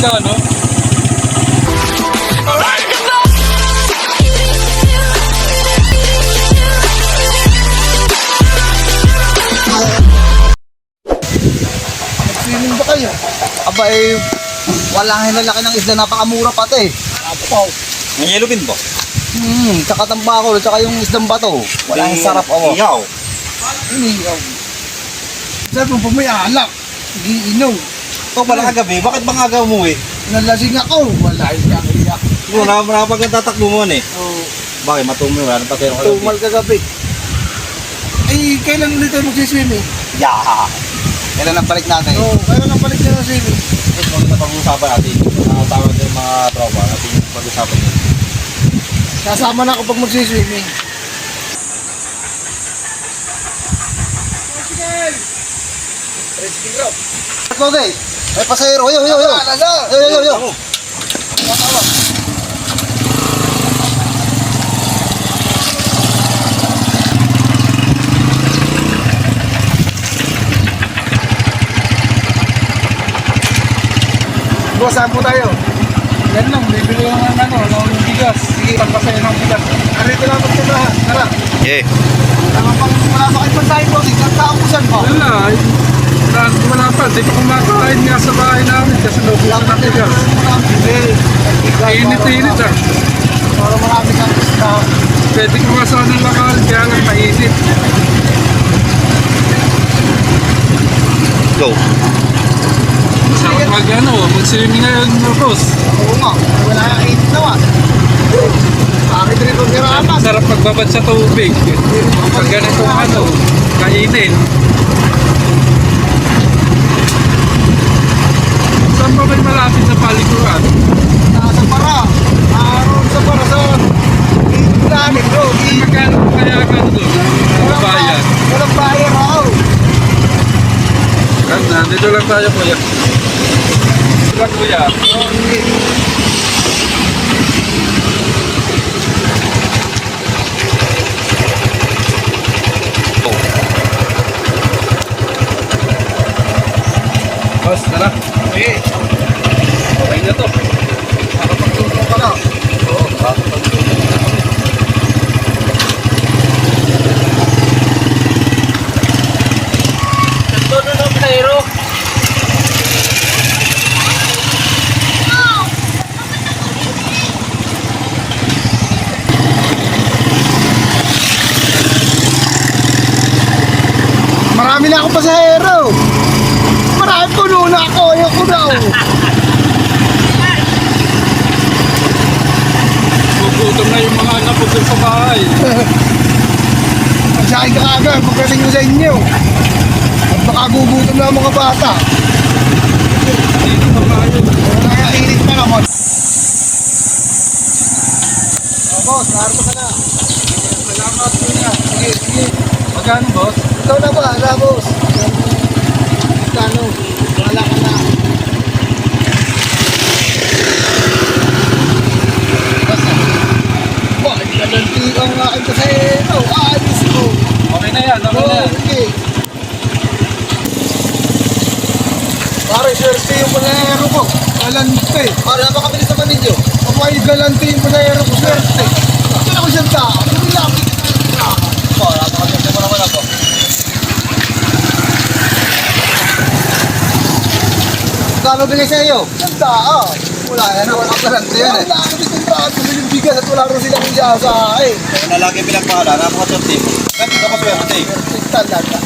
Ano? Swimming ba kayo? Aba eh, walang hinalaki ng isda, napakamura pati. Apaw. Ang yellow bin ba? Tsaka tambakol, tsaka yung isdang bato. Walang sarap ako. Iyaw. Iniyaw. Sir, kung pa may alak, giinom. Ito pala kagabi, bakit bang aga umuwi? Nalasing ako, wala iyak. Siguro napag nagtatakbo mo eh. Oh, Bakit matumi wala nang patero ka tumal kagabi. Ay, kailan ulit tayo magsiswimming? Yeah. Kailan ang balik natin? Oo, kailan ang balik na ng swimming? Ito maganda pag-uusapan natin. Tawag din mga tropa natin pag-usapan nyo. Sasama na ako pag magsiswimming. Okay, may pasahero. Yo. Yo. Boss, saan po tayo? Yan lang, bibili lang ng ng bigas. Sige, pagpasaya ng bigas. Arito lang magpuntahan. Tara. Yeah. Wala ba kayo pansahin po? Nagkaupusan po. Wala, wala pa. Di pa kumakain nga sa bahay namin kasi naubusan ng bigas. Init-init ah. Para marami kang isda. Pwede kumasawa ng lakal, kaya lang mainit. Go. Masarap mag-swimming ngayon, boss. Oo nga. Wala kang init naman. Bakit rin kong hirapan? Sarap magbabad sa tubig. Pag ganito kainin. Saan ba may malapit na palikuran? Nasa para. Naroon sa para sa ilalim bro. Magkano kaya ka doon? Bayan. Walang bayan ako. Dito lang tayo, kuya. Dito lang, kuya. Boss, tara. Okay. Okay na to. Nakapagtulong ka na. Oo, makakapagtulong na kami. Todo ng pasahero. Marami na akong pasahero. Marami puno na ako. Ayoko na oh. Gugutom na yung mga anak ko dun sa bahay. Magsakin ka agad. Pagkaling ko sa inyo. At baka gugutom na ang mga bata. Dito sa bahay. Kaya init pa naman. Boss, narito ka na. Salamat, kuya. Sige. Magkano, boss? Ikaw na ba? Ala, boss. Kano? Wala ka na. Basta. Bakit galanti ang aking pasahero? Ayos ko. Okay na yan, okay na yan. Okay. Pare, swerte yung pasahero ko. Galante. Para napakabilis naman ninyo. Ako ay galante yung pasahero ko. Swerte. Kaya ako siyang tao. Lumilapit ka na. Para napakaswerte mo naman ako. Kano bigay sa iyo? Siyang tao. Wala yan. Wala kang galante yan eh. Wala kang galante. Biling bigas at wala rin silang isa sa akin. Kaya na lagi pinagpakala, napakaswerte mo. Ganito ka paswerte. Talaga.